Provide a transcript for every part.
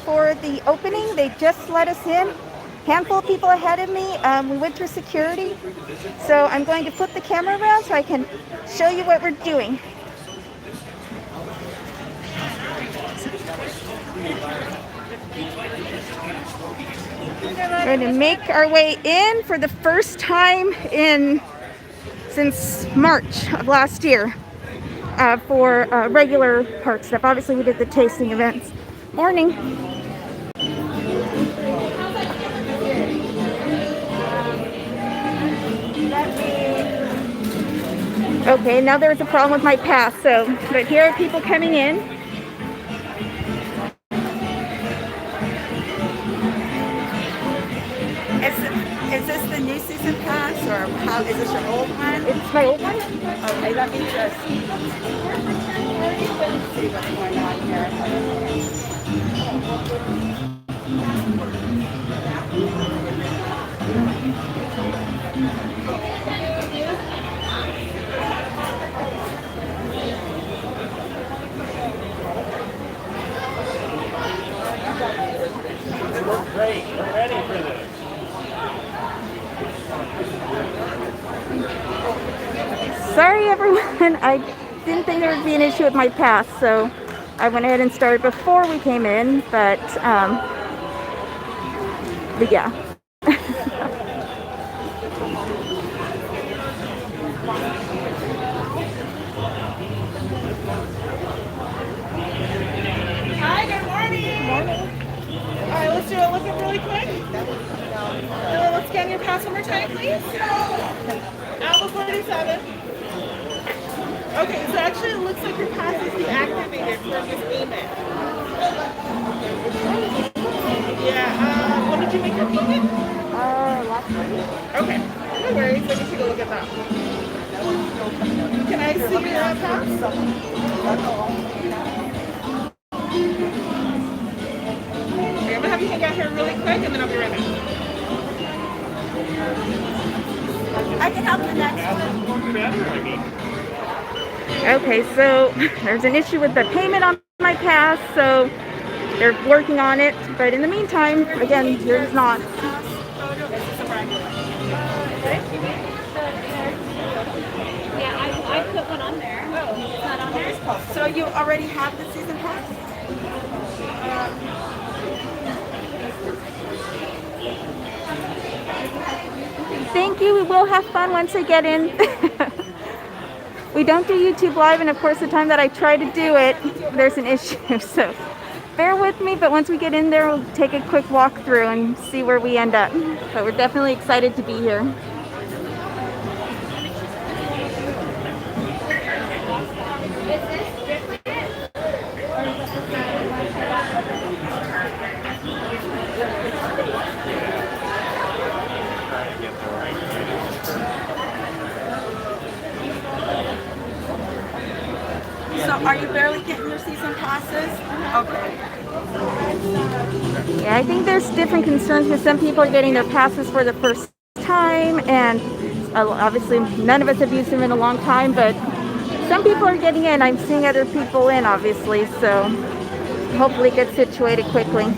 for the opening. They just let us in. Handful of people ahead of me. We went through security. So I'm going to flip the camera around so I can show you what we're doing. We're going to make our way in for the first time since March of last year for regular park stuff. Obviously, we did the tasting events. Morning. Okay, now there's a problem with my pass. But here are people coming in. Is this the new season pass, or how is this your old one? It's my old one. Okay, let me just see what's going on here. Great, we're ready for this. Sorry, everyone. I didn't think there would be an issue with my pass, so I went ahead and started before we came in. But yeah. Hi, good morning. Morning. All right, let's do a look up really quick. Let's scan your pass one more time, please. Alpha 47. Okay, so actually it looks like your pass is deactivated from this payment. Yeah, when did you make your payment? Last week. Okay, no worries. Let me take a look at that. Can I see your pass? Okay, I'm gonna have you hang out here really quick and then I'll be right back. I can help the next one. Okay, so there's an issue with the payment on my pass, so they're working on it. But in the meantime, again, there's not. Yeah, I put one on there. Oh, it's not on there? So you already have the season pass? Thank you. We will have fun once I get in. We don't do YouTube Live, and of course, the time that I try to do it, there's an issue. So bear with me, but once we get in there, we'll take a quick walk through and see where we end up. But we're definitely excited to be here. So are you barely getting your season passes? Okay. Yeah, I think there's different concerns because some people are getting their passes for the first time, and obviously none of us have used them in a long time, but some people are getting in. I'm seeing other people in, obviously, so hopefully get situated quickly.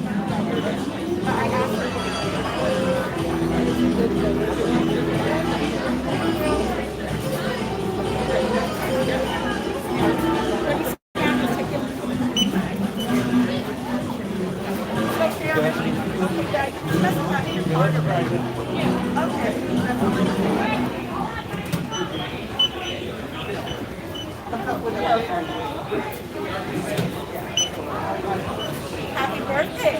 Happy birthday.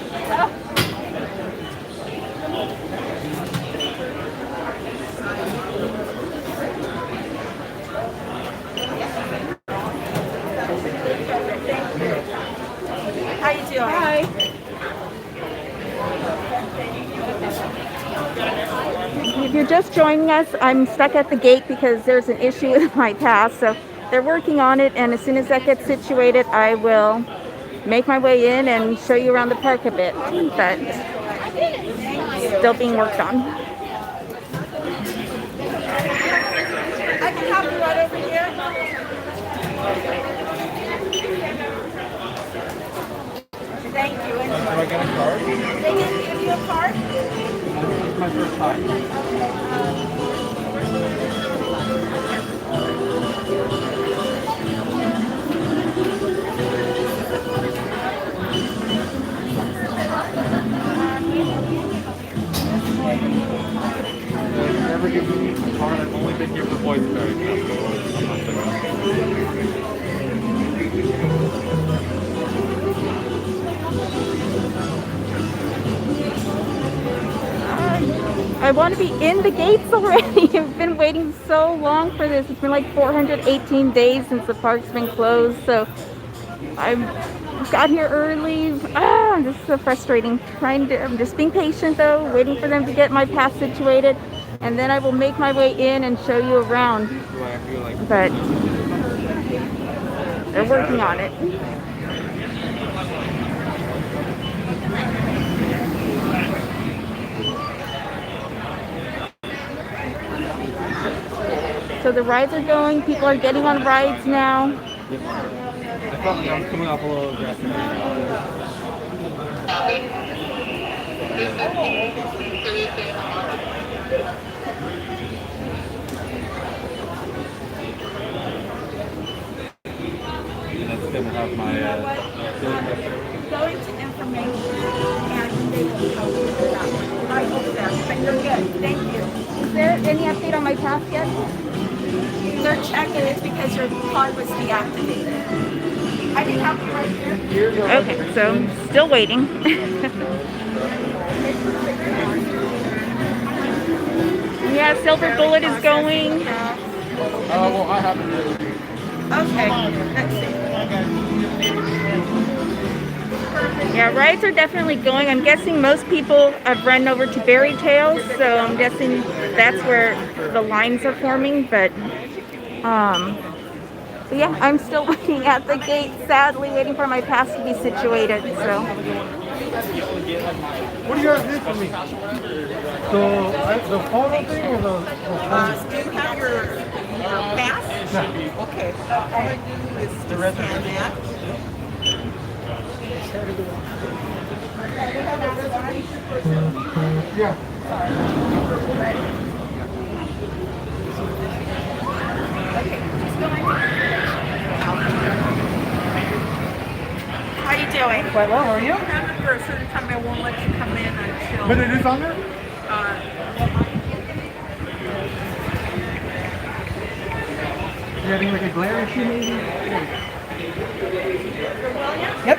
How you doing? Hi. If you're just joining us, I'm stuck at the gate because there's an issue with my pass, so they're working on it, and as soon as that gets situated, I will make my way in and show you around the park a bit, but still being worked on. I can help you right over here. Thank you. And Do I get a card? they didn't give you a card? It's my first time. Never give me a card. I've only been here for voice cards. I'm not I want to be in the gates already. I've been waiting so long for this. It's been like 418 days since the park's been closed, so I got here early. This is so frustrating. I'm just being patient though, waiting for them to get my pass situated, and then I will make my way in and show you around. But they're working on it. So the rides are going, people are getting on rides now. I felt like I was coming off a little aggressive. And that's gonna have my Go into information and they will help you with that. I hope that, but you're good. Thank you. Is there any update on my pass yet? They're checking it because your card was deactivated. I can help you right here. Okay, so I'm still waiting. Yeah, Silver Bullet is going. well, I haven't really. Okay, let's see. Yeah, rides are definitely going. I'm guessing most people have run over to Berry Tails, so I'm guessing that's where the lines are forming. But yeah, I'm still waiting at the gate, sadly waiting for my pass to be situated. So What do you guys need from me? The photo thing or the Do you have your pass? Yeah. Okay. All I do is scan that. Yeah. How you doing? Quite well, how are you? For a certain time, I won't let you come in until. But it is on there? You having like a glare issue maybe? Yep.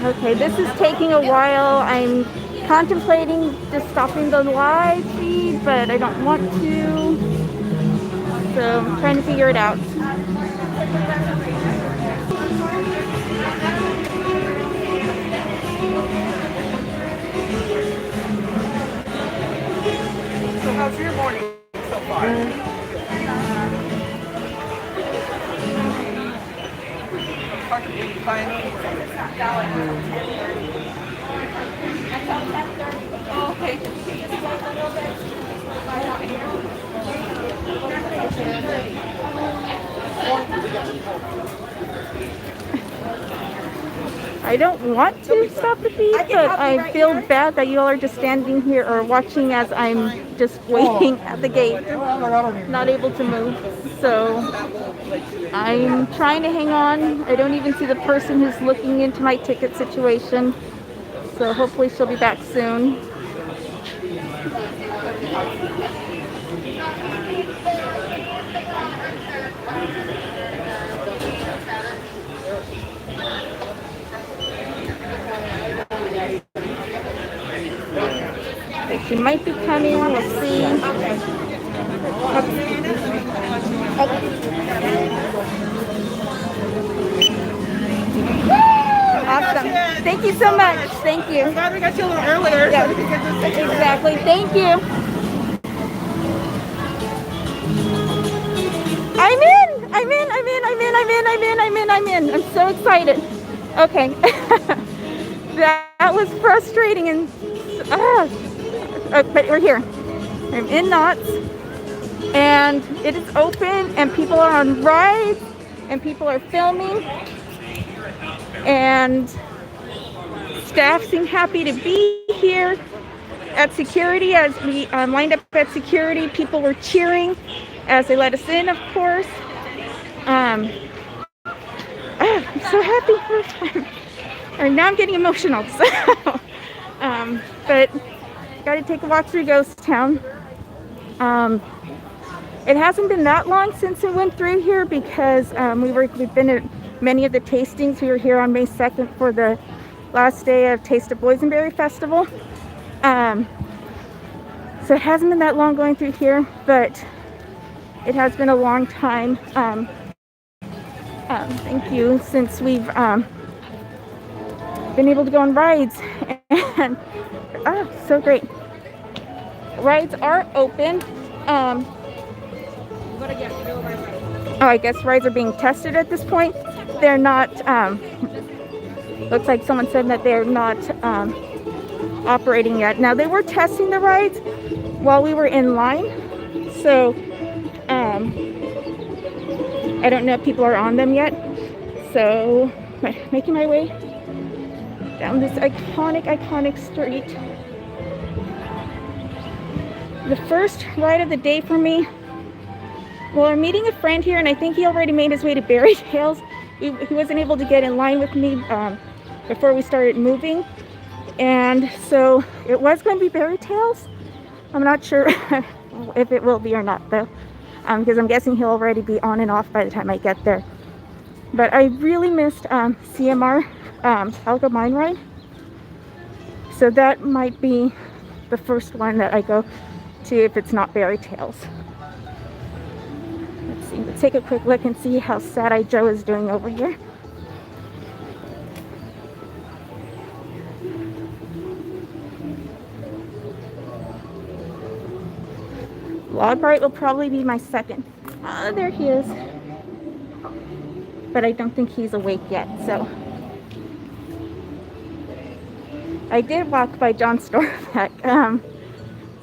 okay, this is taking a while. I'm contemplating just stopping the live feed, but I don't want to. So I'm trying to figure it out. So how's your morning so far? I don't want to stop the feed, but I feel bad that you all are just standing here or watching as I'm just waiting at the gate, not able to move. So I'm trying to hang on. I don't even see the person who's looking into my ticket situation. So hopefully she'll be back soon. She might be coming, we'll see. Awesome. Thank you so much. Thank you. I'm glad we got you a little earlier. Yeah. So we could get this taken. Exactly. Thank you. I'm in. I'm in. I'm in. I'm in. I'm in. I'm in. I'm in. I'm in. I'm so excited. Okay. That was frustrating and but we're here. I'm in Knott. and it is open, and people are on rides, and people are filming, and staff seem happy to be here. At security, as we lined up at security, people were cheering as they let us in, of course. I'm so happy for and now I'm getting emotional. So, but got to take a walk through Ghost Town. It hasn't been that long since we went through here because we've been at many of the tastings. We were here on May 2nd for the last day of Taste of Boysenberry Festival. So it hasn't been that long going through here, but it has been a long time. Thank you, since we've been able to go on rides, and so great. Rides are open. I guess rides are being tested at this point. They're not. Looks like someone said that they're not operating yet. Now, they were testing the rides while we were in line, so I don't know if people are on them yet. So making my way down this iconic street. The first ride of the day for me. Well, I'm meeting a friend here, and I think he already made his way to Berry Tales. He wasn't able to get in line with me before we started moving, and so it was going to be Berry Tales. I'm not sure if it will be or not, though, because I'm guessing he'll already be on and off by the time I get there. But I really missed CMR Alga Mine Ride, so that might be the first one that I go to if it's not Berry Tales. Let's see. Let's take a quick look and see how Sad-Eye Joe is doing over here. Logbright will probably be my second. There he is. But I don't think he's awake yet, so. I did walk by John Storbeck,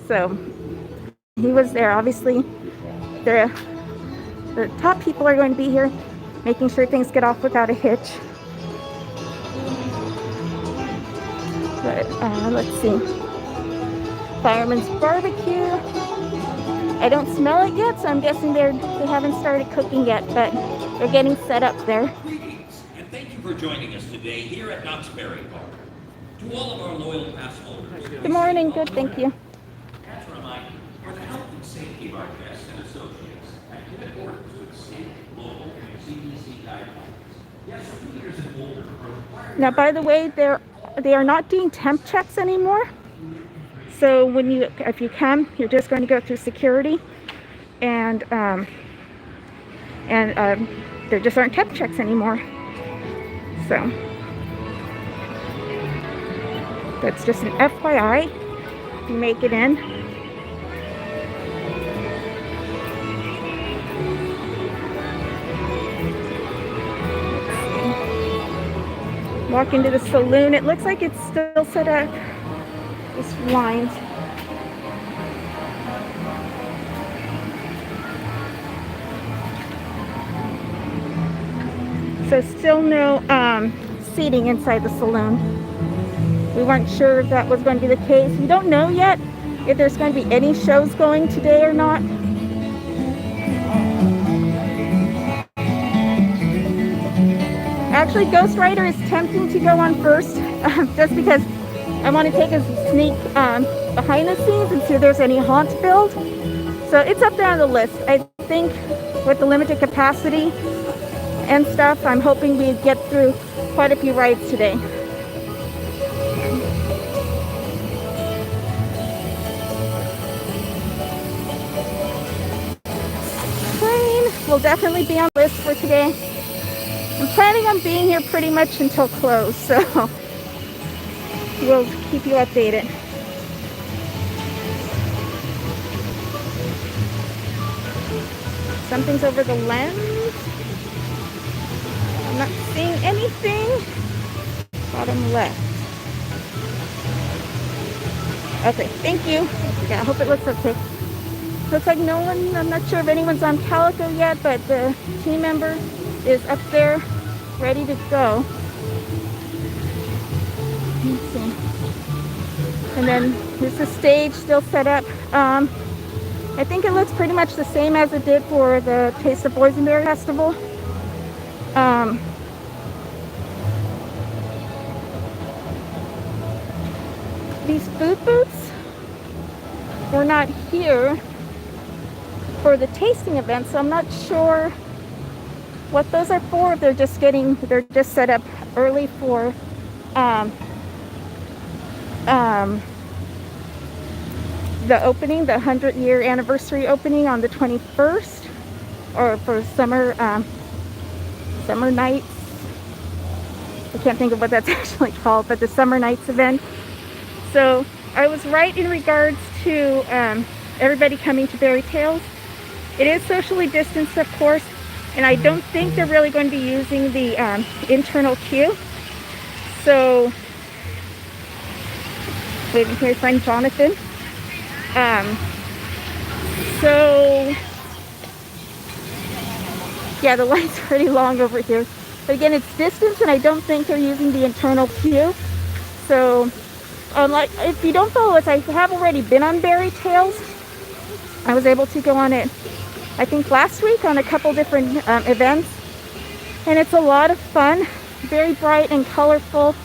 so he was there. Obviously, the top people are going to be here, making sure things get off without a hitch. But let's see. Fireman's Barbecue. I don't smell it yet, so I'm guessing they haven't started cooking yet, but they're getting set up there. Greetings, and thank you for joining us today here at Knott's Berry Park. To all of our loyal pass holders. Good morning. Good, thank you. As a reminder, for the health and safety of our guests and associates, and in accordance with state, local, and CDC guidelines, guests 2 years and older are required. Now, by the way, they are not doing temp checks anymore. So if you come, you're just going to go through security, and there just aren't temp checks anymore. So that's just an FYI. If you make it in. Walk into the saloon. It looks like it's still set up. This lines. So still no seating inside the saloon. We weren't sure if that was going to be the case. We don't know yet if there's going to be any shows going today or not. Actually, Ghost Rider is tempting to go on first, just because I want to take a sneak behind the scenes and see if there's any haunt build. So it's up there on the list. I think with the limited capacity and stuff, I'm hoping we get through quite a few rides today. Train will definitely be on the list for today. I'm planning on being here pretty much until close, so we'll keep you updated. Something's over the lens. I'm not seeing anything. Bottom left. Okay, thank you. Yeah, I hope it looks okay. Looks like no one, I'm not sure if anyone's on Calico yet, but the team member is up there ready to go. Let's see. And then there's the stage still set up. I think it looks pretty much the same as it did for the Taste of Boysenberry Festival. These food booths were not here for the tasting event, so I'm not sure what those are for. If they're just set up early for the opening, the 100-year anniversary opening on the 21st, or for summer nights. I can't think of what that's actually called, but the summer nights event. So I was right in regards to everybody coming to Berry Tales. It is socially distanced, of course, and I don't think they're really going to be using the internal queue. So, waiting for my friend Jonathan. So, yeah, the line's pretty long over here. But again, it's distance, and I don't think they're using the internal queue. So, like, if you don't follow us, I have already been on Berry Tales. I was able to go on it, I think, last week on a couple different events. And it's a lot of fun. Very bright and colorful.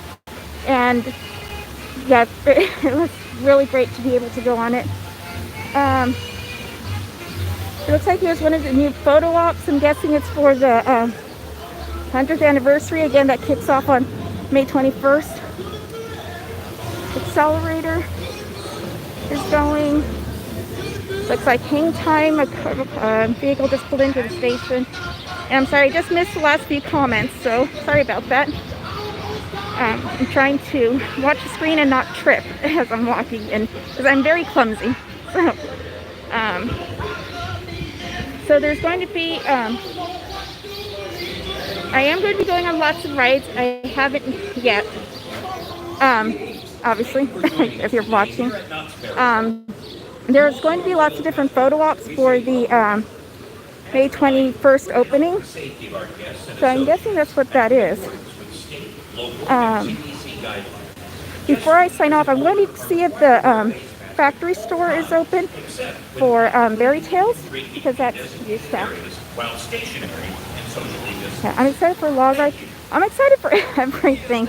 And, yeah, it was really great to be able to go on it. It looks like here's one of the new photo ops. I'm guessing it's for the 100th anniversary. Again, that kicks off on May 21st. Accelerator is going. Looks like hang time. A vehicle just pulled into the station. And I'm sorry, I just missed the last few comments, so sorry about that. I'm trying to watch the screen and not trip as I'm walking in, because I'm very clumsy. So there's going to be, I am going to be going on lots of rides. I haven't yet, obviously, if you're watching. There's going to be lots of different photo ops for the May 21st opening. So I'm guessing that's what that is. Before I sign off, I'm going to see if the factory store is open for Berry Tales, because that's used stuff. Yeah, I'm excited for log rides. I'm excited for everything.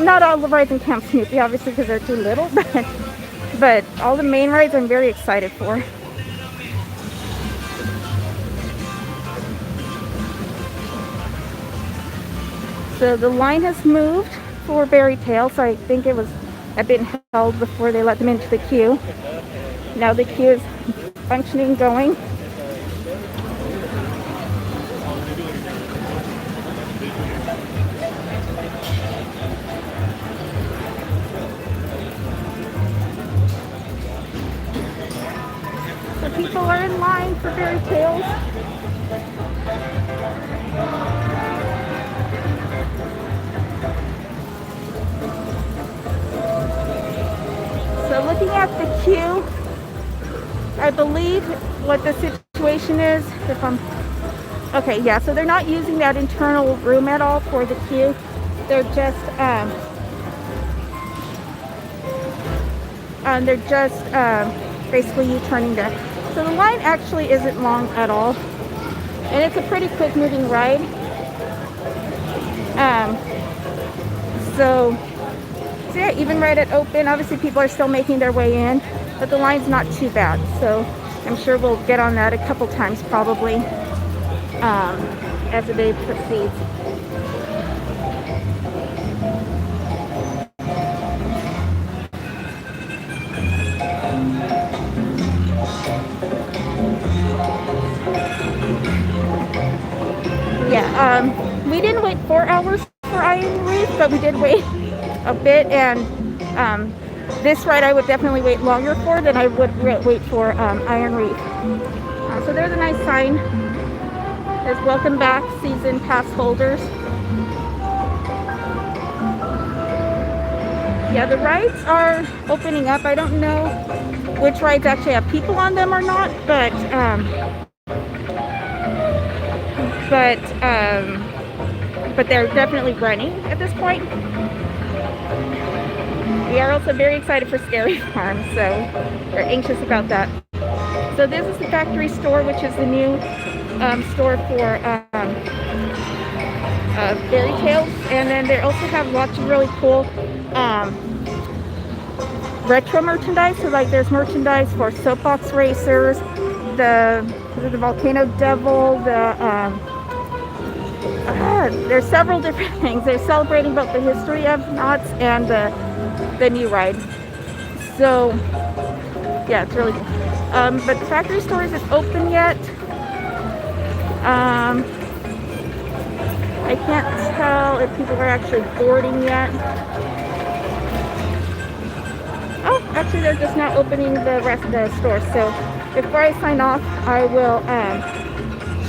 Not all the rides in Camp Snoopy, obviously, because they're too little, but all the main rides I'm very excited for. So the line has moved for Berry Tales. So I think it had been held before they let them into the queue. Now the queue is functioning, going. So people are in line for Berry Tales. So looking at the queue, I believe what the situation is, okay, yeah, so they're not using that internal room at all for the queue. They're just, basically U-turning there. So the line actually isn't long at all. And it's a pretty quick moving ride. So yeah, even right at open, obviously people are still making their way in, but the line's not too bad. So I'm sure we'll get on that a couple times probably as the day proceeds. Yeah, we didn't wait 4 hours for Iron Reef, but we did wait a bit, and this ride I would definitely wait longer for than I would wait for Iron Reef. So there's a nice sign. There's welcome back season pass holders. yeah, the rides are opening up. I don't know which rides actually have people on them or not, but but they're definitely running at this point. We are also very excited for Scary Farm, so we're anxious about that. So this is the factory store, which is the new store for fairy tales, and then they also have lots of really cool retro merchandise. So like there's merchandise for soapbox racers, the volcano devil, there's several different things. They're celebrating both the history of Knott's and the new ride. So yeah, it's really cool. But the factory store isn't open yet. I can't tell if people are actually boarding yet. Oh, actually they're just now opening the rest of the store. So before I sign off, I will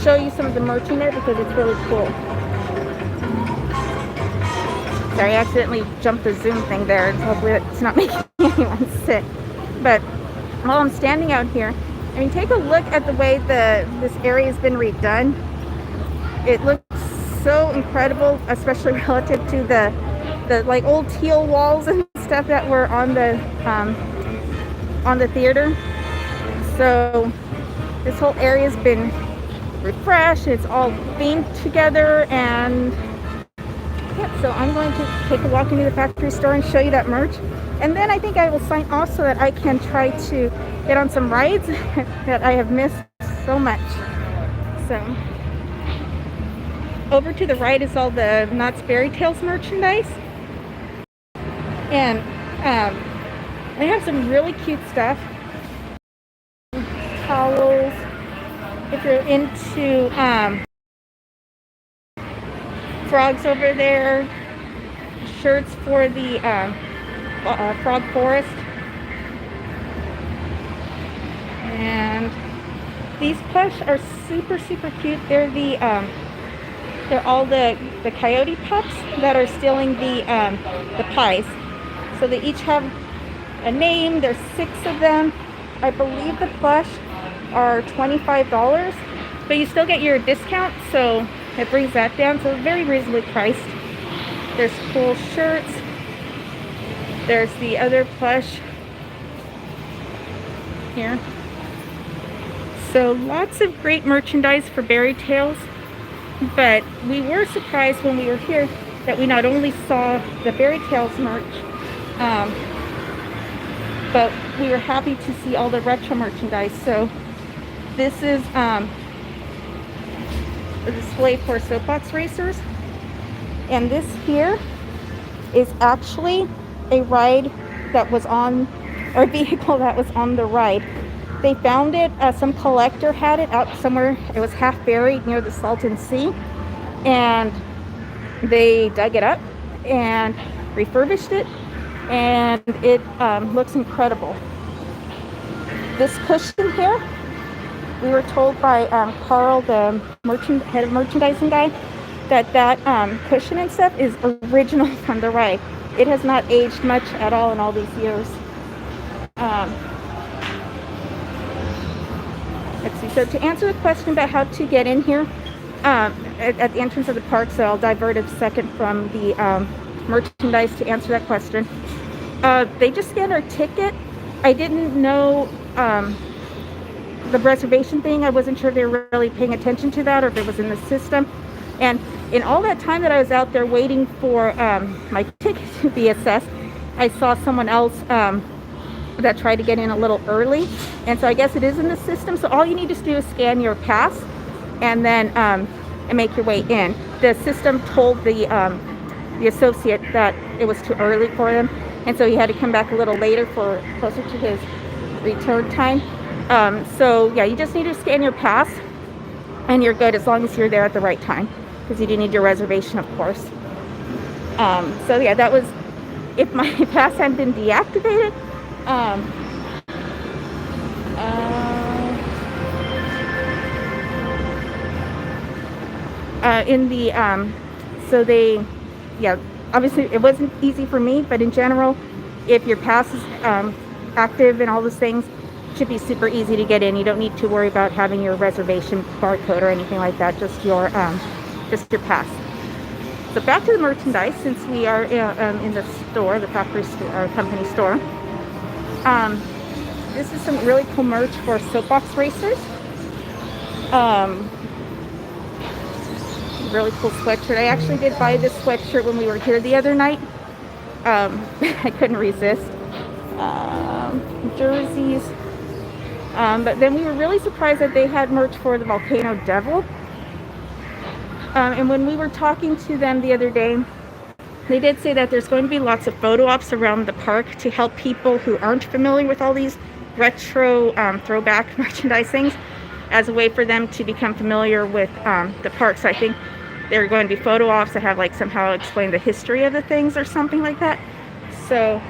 show you some of the merch in there because it's really cool. Sorry, I accidentally jumped the Zoom thing there. Hopefully it's not making anyone sick. But while I'm standing out here, I mean, take a look at the way this area has been redone. It looks so incredible, especially relative to the like old teal walls and stuff that were on the theater. So this whole area's been refreshed. It's all themed together, and yeah, so I'm going to take a walk into the factory store and show you that merch. And then I think I will sign off so that I can try to get on some rides that I have missed so much. So over to the right is all the Knott's Fairy Tales merchandise. And they have some really cute stuff. Towels. If you're into frogs over there. Shirts for the Frog Forest. And these plush are super cute. They're all the coyote pups that are stealing the pies. So they each have a name. There's 6 of them. I believe the plush are $25, but you still get your discount, so it brings that down. So very reasonably priced. There's cool shirts. There's the other plush here. So lots of great merchandise for Fairy Tales. But we were surprised when we were here that we not only saw the Fairy Tales merch, but we were happy to see all the retro merchandise. So this is a display for soapbox racers. And this here is actually a ride that was on, or vehicle that was on the ride. They found it, some collector had it out somewhere. It was half buried near the Salton Sea. And they dug it up and refurbished it. And it looks incredible. This cushion here, we were told by Carl, the head of merchandising guy, that cushion and stuff is original from the ride. It has not aged much at all in all these years. Let's see. So to answer the question about how to get in here, at the entrance of the park, so I'll divert a second from the merchandise to answer that question. They just scanned our ticket. I didn't know the reservation thing. I wasn't sure if they were really paying attention to that or if it was in the system. And in all that time that I was out there waiting for my ticket to be assessed, I saw someone else that tried to get in a little early. And so I guess it is in the system. So all you need to do is scan your pass and then and make your way in. The system told the associate that it was too early for him, and so he had to come back a little later for closer to his return time. So yeah, you just need to scan your pass and you're good as long as you're there at the right time, because you do need your reservation, of course. So yeah, that was, if my pass hadn't been deactivated, so they, yeah, obviously it wasn't easy for me, but in general, if your pass is active and all those things, it should be super easy to get in. You don't need to worry about having your reservation barcode or anything like that, just your pass. So back to the merchandise, since we are in the store, the factory store, our company store. This is some really cool merch for soapbox racers. Really cool sweatshirt. I actually did buy this sweatshirt when we were here the other night. I couldn't resist. Jerseys. But then we were really surprised that they had merch for the Volcano Devil. And when we were talking to them the other day, they did say that there's going to be lots of photo ops around the park to help people who aren't familiar with all these retro throwback merchandise things, as a way for them to become familiar with the park. So I think there are going to be photo ops that have like somehow explain the history of the things or something like that. So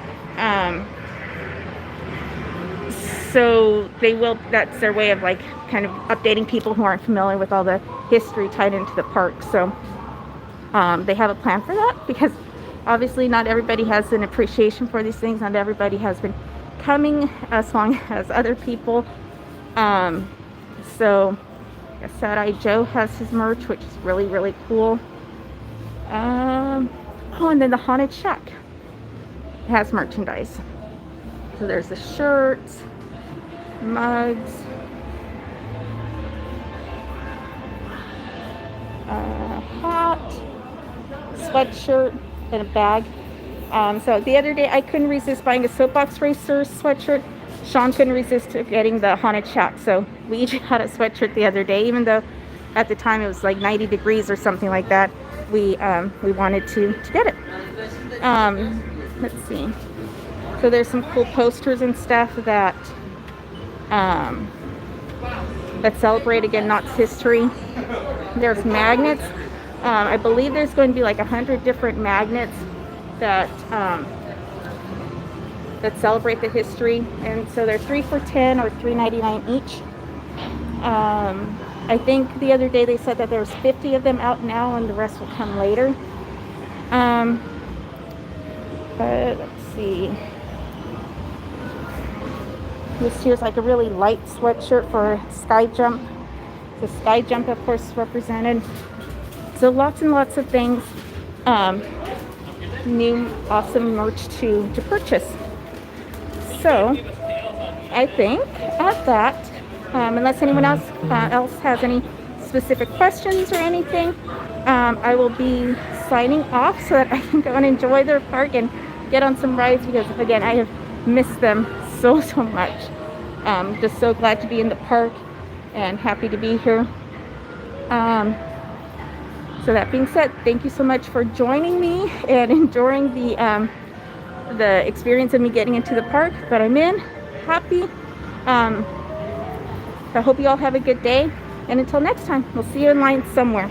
they will, that's their way of like kind of updating people who aren't familiar with all the history tied into the park. So they have a plan for that, because obviously not everybody has an appreciation for these things. Not everybody has been coming as long as other people. So Sad Eye Joe has his merch, which is really, really cool. Oh, and then the Haunted Shack has merchandise. So there's the shirts, mugs, hat, sweatshirt, and a bag. So the other day I couldn't resist buying a Soapbox Racer sweatshirt. Sean couldn't resist getting the Haunted Shack. So we each had a sweatshirt the other day, even though at the time it was like 90 degrees or something like that. We wanted to get it. Let's see. So there's some cool posters and stuff that celebrate, again, Knott's history. There's magnets. I believe there's going to be like 100 different magnets that celebrate the history, and so they're 3 for $10 or $3.99 each. I think the other day they said that there's 50 of them out now, and the rest will come later. But let's see. This here's like a really light sweatshirt for Sky Jump. The Sky Jump, of course, is represented. So lots and lots of things. New awesome merch to purchase. So I think at that, unless anyone else has any specific questions or anything, I will be signing off so that I can go and enjoy their park and get on some rides, because again, I have missed them so much. Just so glad to be in the park and happy to be here. So that being said, thank you so much for joining me and enjoying the experience of me getting into the park that I'm in. Happy. I hope you all have a good day, and until next time, we'll see you in line somewhere.